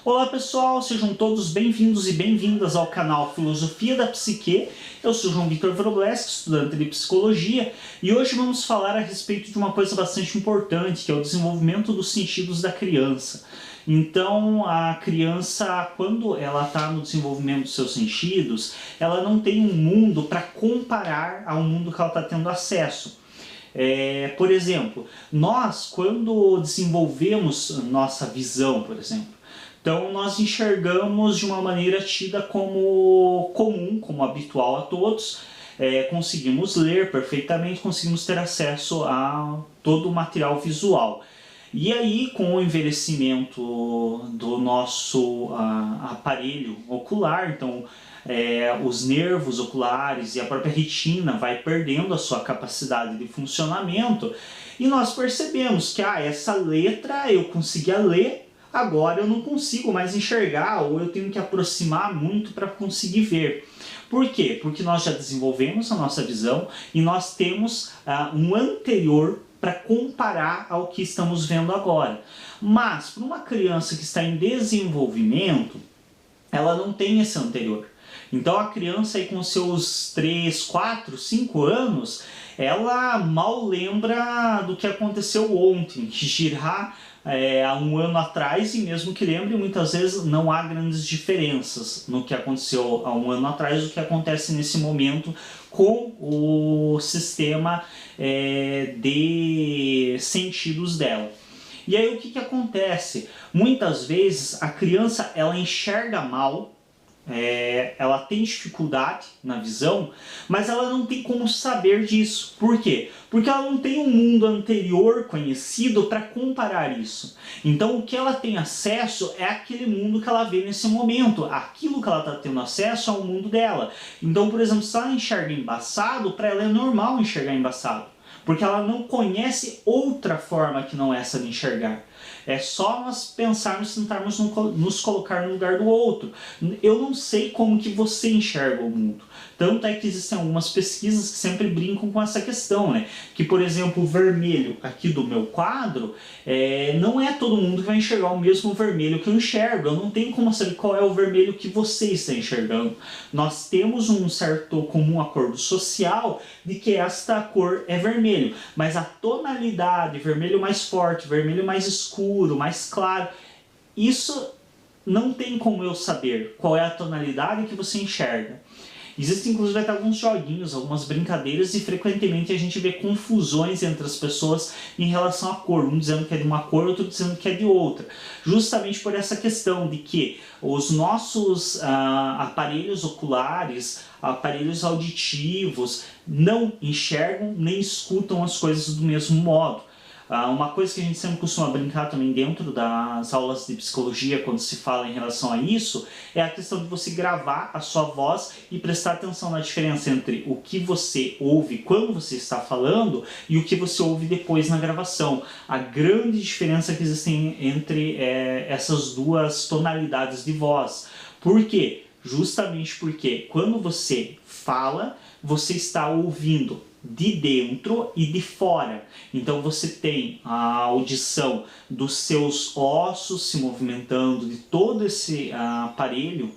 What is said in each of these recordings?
Olá pessoal, sejam todos bem-vindos e bem-vindas ao canal Filosofia da Psique. Eu sou João Vitor Wróblewski, estudante de Psicologia, e hoje vamos falar a respeito de uma coisa bastante importante, que é o desenvolvimento dos sentidos da criança. Então, a criança, quando ela está no desenvolvimento dos seus sentidos, ela não tem um mundo para comparar ao mundo que ela está tendo acesso. Por exemplo, nós, quando desenvolvemos nossa visão, por exemplo, então nós enxergamos de uma maneira tida como comum, como habitual a todos, conseguimos ler perfeitamente, conseguimos ter acesso a todo o material visual. E aí, com o envelhecimento do nosso aparelho ocular, então os nervos oculares e a própria retina vai perdendo a sua capacidade de funcionamento, e nós percebemos que essa letra eu conseguia ler, agora eu não consigo mais enxergar, ou eu tenho que aproximar muito para conseguir ver. Por quê? Porque nós já desenvolvemos a nossa visão e nós temos um anterior para comparar ao que estamos vendo agora. Mas, para uma criança que está em desenvolvimento, ela não tem esse anterior. Então a criança aí com seus 3, 4, 5 anos, ela mal lembra do que aconteceu ontem, que dirá há um ano atrás, e mesmo que lembre, muitas vezes não há grandes diferenças no que aconteceu há um ano atrás, o que acontece nesse momento com o sistema de sentidos dela. E aí o que acontece? Muitas vezes a criança ela enxerga mal, ela tem dificuldade na visão, mas ela não tem como saber disso. Por quê? Porque ela não tem um mundo anterior conhecido para comparar isso. Então o que ela tem acesso é aquele mundo que ela vê nesse momento. Aquilo que ela está tendo acesso é o mundo dela. Então, por exemplo, se ela enxerga embaçado, para ela é normal enxergar embaçado, porque ela não conhece outra forma que não essa de enxergar. É só nós pensarmos, tentarmos nos colocar no lugar do outro. Eu não sei como que você enxerga o mundo. Tanto é que existem algumas pesquisas que sempre brincam com essa questão, né? Que, por exemplo, o vermelho aqui do meu quadro, não é todo mundo que vai enxergar o mesmo vermelho que eu enxergo. Eu não tenho como saber qual é o vermelho que você está enxergando. Nós temos um certo comum acordo social de que esta cor é vermelho. Mas a tonalidade, vermelho mais forte, vermelho mais escuro, mais claro, isso não tem como eu saber qual é a tonalidade que você enxerga. Existem inclusive até alguns joguinhos, algumas brincadeiras, e frequentemente a gente vê confusões entre as pessoas em relação à cor, um dizendo que é de uma cor, outro dizendo que é de outra, justamente por essa questão de que os nossos aparelhos oculares, aparelhos auditivos não enxergam nem escutam as coisas do mesmo modo. Uma coisa que a gente sempre costuma brincar também dentro das aulas de psicologia, quando se fala em relação a isso, é a questão de você gravar a sua voz e prestar atenção na diferença entre o que você ouve quando você está falando e o que você ouve depois na gravação. A grande diferença que existe entre essas duas tonalidades de voz. Por quê? Justamente porque quando você fala, você está ouvindo de dentro e de fora. Então você tem a audição dos seus ossos se movimentando, de todo esse aparelho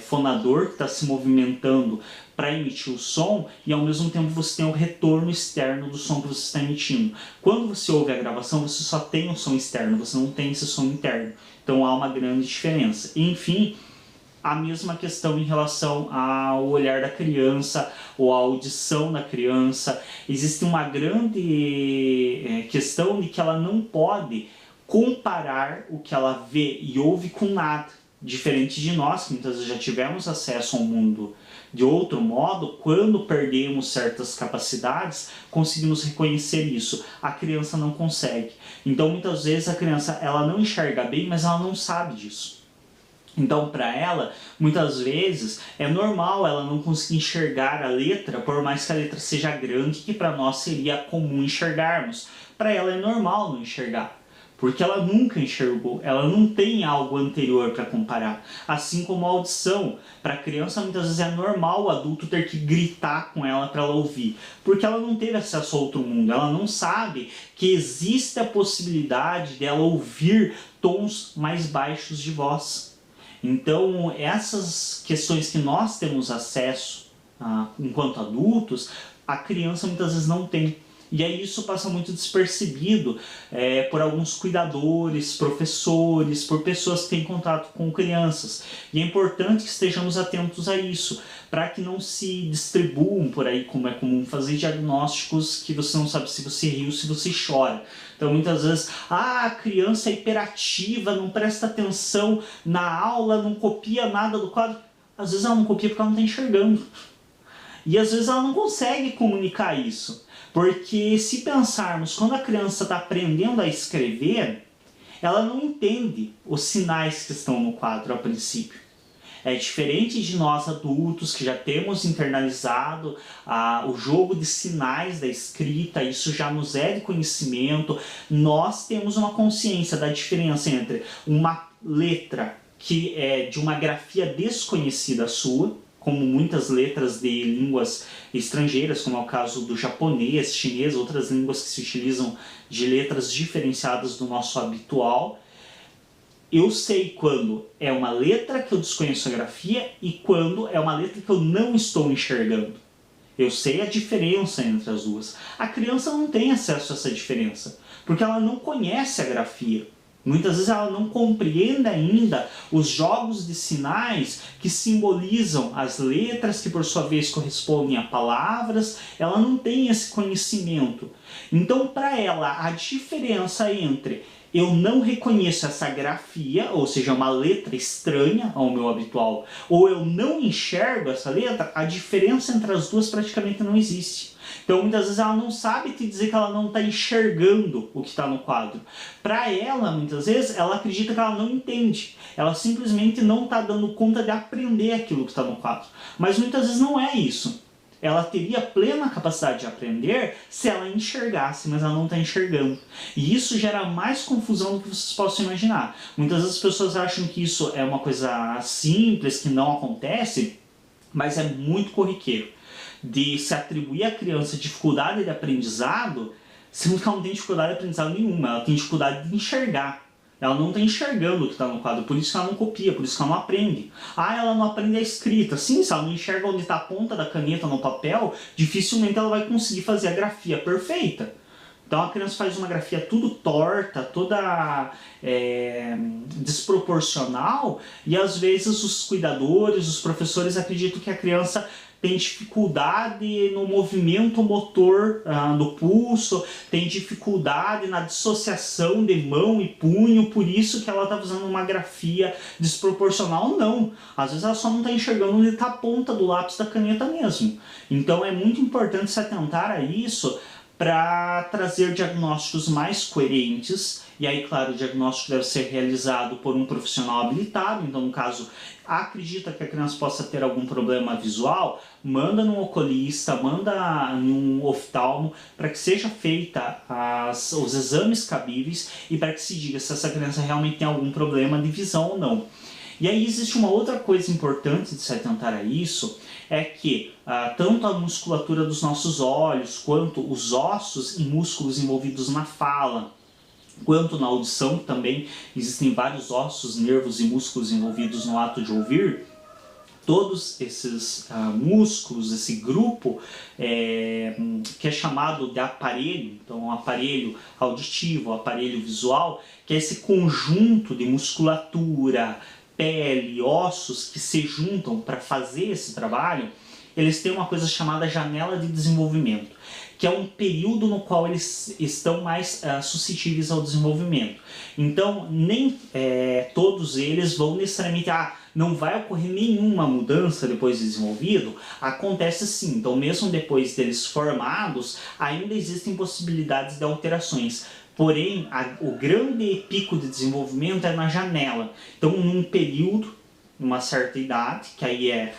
fonador que está se movimentando para emitir o som, e ao mesmo tempo você tem o retorno externo do som que você está emitindo. Quando você ouve a gravação, você só tem o som externo, você não tem esse som interno. Então há uma grande diferença. Enfim, a mesma questão em relação ao olhar da criança ou à audição da criança. Existe uma grande questão de que ela não pode comparar o que ela vê e ouve com nada. Diferente de nós, que muitas vezes já tivemos acesso ao mundo de outro modo, quando perdemos certas capacidades, conseguimos reconhecer isso. A criança não consegue. Então muitas vezes a criança ela não enxerga bem, mas ela não sabe disso. Então, para ela, muitas vezes, é normal ela não conseguir enxergar a letra, por mais que a letra seja grande, que para nós seria comum enxergarmos. Para ela é normal não enxergar. porque ela nunca enxergou, ela não tem algo anterior para comparar. Assim como a audição, para a criança muitas vezes é normal o adulto ter que gritar com ela para ela ouvir, porque ela não teve acesso a outro mundo, ela não sabe que existe a possibilidade dela ouvir tons mais baixos de voz. Então, essas questões que nós temos acesso enquanto adultos, a criança muitas vezes não tem. E aí isso passa muito despercebido por alguns cuidadores, professores, por pessoas que têm contato com crianças. E é importante que estejamos atentos a isso, para que não se distribuam por aí, como é comum fazer diagnósticos que você não sabe se você ri ou se você chora. Então muitas vezes, a criança é hiperativa, não presta atenção na aula, não copia nada do quadro. Às vezes ela não copia porque ela não está enxergando. E às vezes ela não consegue comunicar isso. Porque se pensarmos, quando a criança está aprendendo a escrever, ela não entende os sinais que estão no quadro a princípio. É diferente de nós adultos que já temos internalizado o jogo de sinais da escrita, isso já nos é de conhecimento, nós temos uma consciência da diferença entre uma letra que é de uma grafia desconhecida sua, como muitas letras de línguas estrangeiras, como é o caso do japonês, chinês, outras línguas que se utilizam de letras diferenciadas do nosso habitual. Eu sei quando é uma letra que eu desconheço a grafia e quando é uma letra que eu não estou enxergando. Eu sei a diferença entre as duas. A criança não tem acesso a essa diferença, porque ela não conhece a grafia. Muitas vezes ela não compreende ainda os jogos de sinais que simbolizam as letras, que por sua vez correspondem a palavras, ela não tem esse conhecimento. Então, para ela, a diferença entre eu não reconheço essa grafia, ou seja, uma letra estranha ao meu habitual, ou eu não enxergo essa letra, a diferença entre as duas praticamente não existe. Então muitas vezes ela não sabe te dizer que ela não está enxergando o que está no quadro. Para ela, muitas vezes, ela acredita que ela não entende. Ela simplesmente não está dando conta de aprender aquilo que está no quadro. Mas muitas vezes não é isso. Ela teria plena capacidade de aprender se ela enxergasse, mas ela não está enxergando. E isso gera mais confusão do que vocês possam imaginar. Muitas vezes as pessoas acham que isso é uma coisa simples, que não acontece, mas é muito corriqueiro. De se atribuir à criança dificuldade de aprendizado, sendo que ela não tem dificuldade de aprendizado nenhuma, ela tem dificuldade de enxergar. Ela não está enxergando o que está no quadro, por isso que ela não copia, por isso que ela não aprende. Ela não aprende a escrita. Sim, se ela não enxerga onde está a ponta da caneta no papel, dificilmente ela vai conseguir fazer a grafia perfeita. Então a criança faz uma grafia tudo torta, toda desproporcional, e às vezes os cuidadores, os professores acreditam que a criança tem dificuldade no movimento motor do pulso, tem dificuldade na dissociação de mão e punho, por isso que ela está usando uma grafia desproporcional. Não, às vezes ela só não está enxergando onde está a ponta do lápis da caneta mesmo. Então é muito importante se atentar a isso para trazer diagnósticos mais coerentes. E aí, claro, o diagnóstico deve ser realizado por um profissional habilitado. Então, no caso, acredita que a criança possa ter algum problema visual, manda num oculista, manda num oftalmo, para que seja feita os exames cabíveis e para que se diga se essa criança realmente tem algum problema de visão ou não. E aí existe uma outra coisa importante de se atentar a isso, é que tanto a musculatura dos nossos olhos, quanto os ossos e músculos envolvidos na fala, quanto na audição também, existem vários ossos, nervos e músculos envolvidos no ato de ouvir, todos esses músculos, esse grupo que é chamado de aparelho, então o aparelho auditivo, o aparelho visual, que é esse conjunto de musculatura, pele, ossos que se juntam para fazer esse trabalho, eles têm uma coisa chamada janela de desenvolvimento, que é um período no qual eles estão mais suscetíveis ao desenvolvimento. Então, nem todos eles vão necessariamente, não vai ocorrer nenhuma mudança depois de desenvolvido. Acontece sim, então mesmo depois deles formados, ainda existem possibilidades de alterações. Porém, o grande pico de desenvolvimento é na janela. Então, num período uma certa idade, que aí é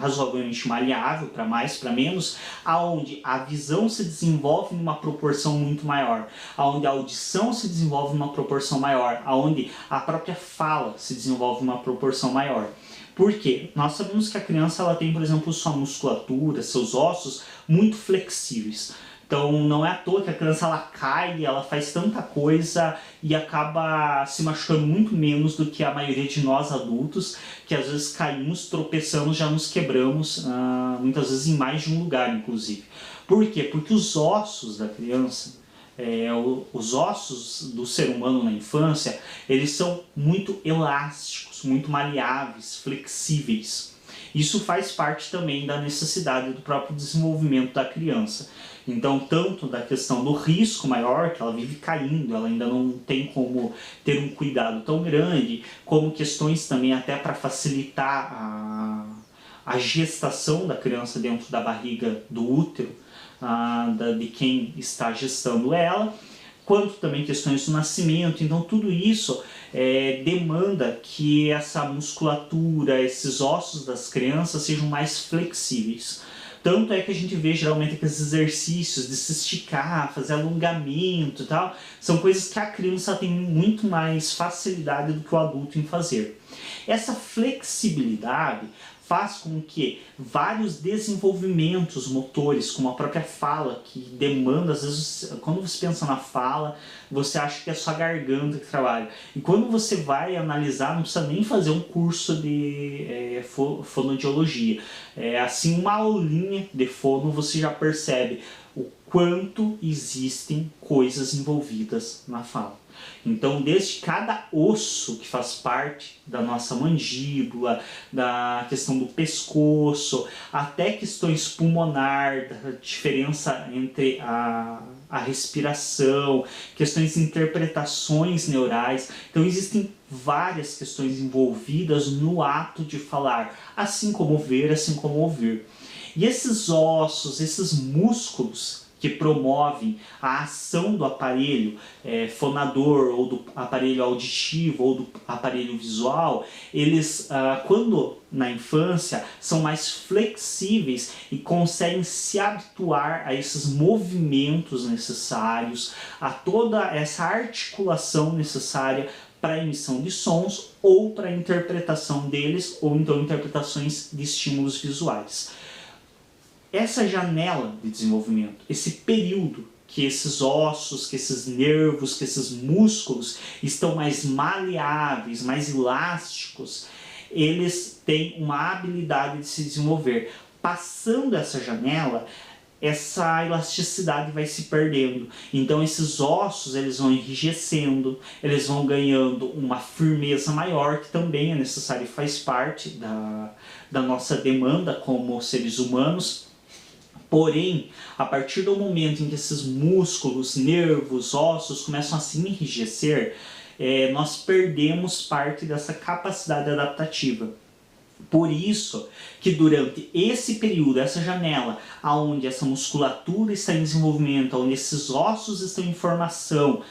razoavelmente maleável, para mais, para menos, aonde a visão se desenvolve numa proporção muito maior, aonde a audição se desenvolve numa proporção maior, aonde a própria fala se desenvolve numa proporção maior. Por quê? Nós sabemos que a criança ela tem, por exemplo, sua musculatura, seus ossos muito flexíveis. Então não é à toa que a criança ela cai, ela faz tanta coisa e acaba se machucando muito menos do que a maioria de nós adultos, que às vezes caímos, tropeçamos, já nos quebramos, muitas vezes em mais de um lugar, inclusive. Por quê? Porque os ossos da criança, os ossos do ser humano na infância, eles são muito elásticos, muito maleáveis, flexíveis. Isso faz parte também da necessidade do próprio desenvolvimento da criança. Então, tanto da questão do risco maior, que ela vive caindo, ela ainda não tem como ter um cuidado tão grande, como questões também até para facilitar a gestação da criança dentro da barriga do útero, de quem está gestando ela, quanto também questões do nascimento. Então tudo isso demanda que essa musculatura, esses ossos das crianças sejam mais flexíveis. Tanto é que a gente vê geralmente aqueles exercícios de se esticar, fazer alongamento e tal, são coisas que a criança tem muito mais facilidade do que o adulto em fazer. Essa flexibilidade faz com que vários desenvolvimentos motores, como a própria fala, que demanda, às vezes, quando você pensa na fala, você acha que é só a garganta que trabalha. E quando você vai analisar, não precisa nem fazer um curso de fonoaudiologia. Assim, uma aulinha de fono, você já percebe o quanto existem coisas envolvidas na fala. Então, desde cada osso que faz parte da nossa mandíbula, da questão do pescoço, até questões pulmonar, da diferença entre a respiração, questões de interpretações neurais. Então, existem várias questões envolvidas no ato de falar, assim como ver, assim como ouvir. E esses ossos, esses músculos que promovem a ação do aparelho fonador, ou do aparelho auditivo, ou do aparelho visual, eles, quando na infância, são mais flexíveis e conseguem se habituar a esses movimentos necessários, a toda essa articulação necessária para a emissão de sons ou para a interpretação deles, ou então interpretações de estímulos visuais. Essa janela de desenvolvimento, esse período que esses ossos, que esses nervos, que esses músculos estão mais maleáveis, mais elásticos, eles têm uma habilidade de se desenvolver. Passando essa janela, essa elasticidade vai se perdendo. Então esses ossos eles vão enrijecendo, eles vão ganhando uma firmeza maior, que também é necessário e faz parte da nossa demanda como seres humanos. Porém, a partir do momento em que esses músculos, nervos, ossos começam a se enrijecer, nós perdemos parte dessa capacidade adaptativa. Por isso que durante esse período, essa janela, onde essa musculatura está em desenvolvimento, onde esses ossos estão em formação,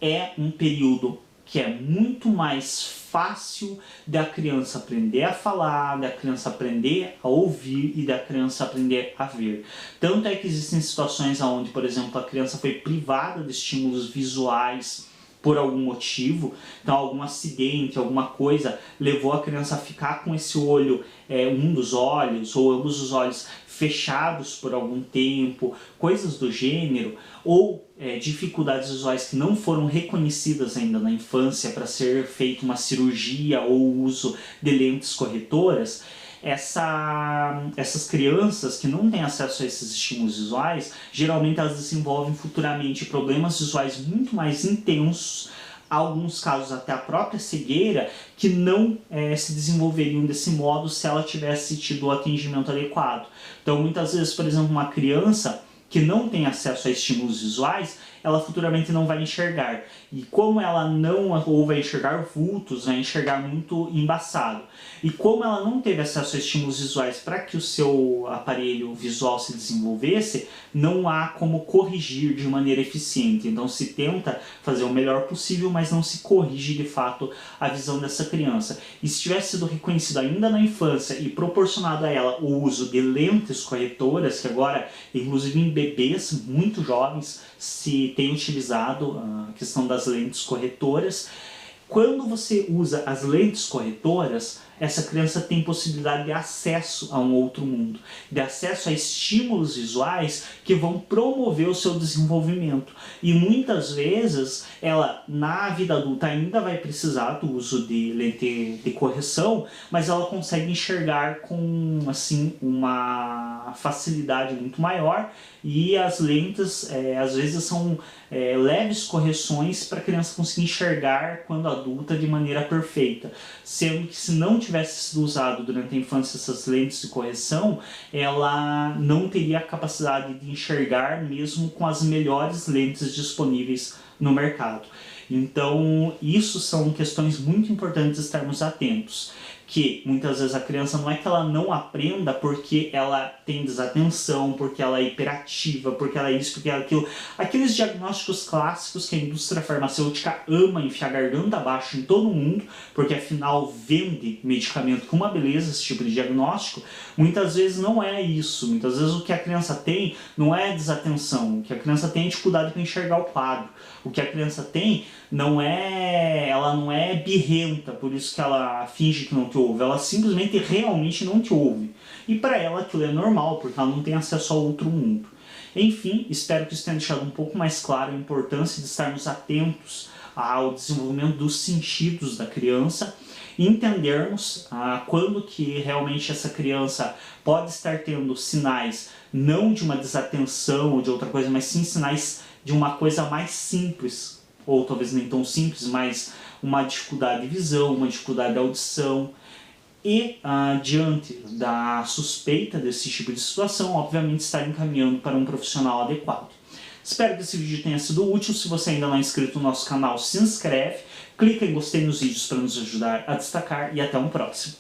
é um período que é muito mais fácil da criança aprender a falar, da criança aprender a ouvir e da criança aprender a ver. Tanto é que existem situações onde, por exemplo, a criança foi privada de estímulos visuais por algum motivo, então algum acidente, alguma coisa levou a criança a ficar com esse olho, um dos olhos ou ambos os olhos fechados por algum tempo, coisas do gênero, ou dificuldades visuais que não foram reconhecidas ainda na infância para ser feita uma cirurgia ou o uso de lentes corretoras. Essas crianças que não têm acesso a esses estímulos visuais, geralmente elas desenvolvem futuramente problemas visuais muito mais intensos, alguns casos até a própria cegueira, que não se desenvolveriam desse modo se ela tivesse tido o atendimento adequado. Então muitas vezes, por exemplo, uma criança que não tem acesso a estímulos visuais, ela futuramente não vai enxergar. E como ela não ou vai enxergar vultos, vai enxergar muito embaçado. E como ela não teve acesso a estímulos visuais para que o seu aparelho visual se desenvolvesse, não há como corrigir de maneira eficiente. Então se tenta fazer o melhor possível, mas não se corrige de fato a visão dessa criança. E se tivesse sido reconhecido ainda na infância e proporcionado a ela o uso de lentes corretoras, que agora, inclusive em bebês muito jovens, se tem utilizado a questão das lentes corretoras. Quando você usa as lentes corretoras, essa criança tem possibilidade de acesso a um outro mundo, de acesso a estímulos visuais que vão promover o seu desenvolvimento. E muitas vezes ela, na vida adulta, ainda vai precisar do uso de lente de correção, mas ela consegue enxergar com assim uma facilidade muito maior, e as lentes às vezes são leves correções para a criança conseguir enxergar quando adulta de maneira perfeita, sendo que se não tivesse sido usado durante a infância essas lentes de correção, ela não teria a capacidade de enxergar mesmo com as melhores lentes disponíveis no mercado. Então, isso são questões muito importantes de estarmos atentos. Que muitas vezes a criança não é que ela não aprenda porque ela tem desatenção, porque ela é hiperativa, porque ela é isso, porque ela é aquilo. Aqueles diagnósticos clássicos que a indústria farmacêutica ama enfiar a garganta abaixo em todo mundo, porque afinal vende medicamento com uma beleza, esse tipo de diagnóstico, muitas vezes não é isso. Muitas vezes o que a criança tem não é desatenção, o que a criança tem é dificuldade para enxergar o quadro. O que a criança tem ela não é birrenta, por isso que ela finge que não te ouve, ela simplesmente realmente não te ouve. E para ela aquilo é normal, porque ela não tem acesso ao outro mundo. Enfim, espero que isso tenha deixado um pouco mais claro a importância de estarmos atentos ao desenvolvimento dos sentidos da criança, e entendermos quando que realmente essa criança pode estar tendo sinais não de uma desatenção ou de outra coisa, mas sim sinais de uma coisa mais simples, ou talvez nem tão simples, mas uma dificuldade de visão, uma dificuldade de audição. E diante da suspeita desse tipo de situação, obviamente estar encaminhando para um profissional adequado. Espero que esse vídeo tenha sido útil. Se você ainda não é inscrito no nosso canal, se inscreve, clica em gostei nos vídeos para nos ajudar a destacar, e até um próximo.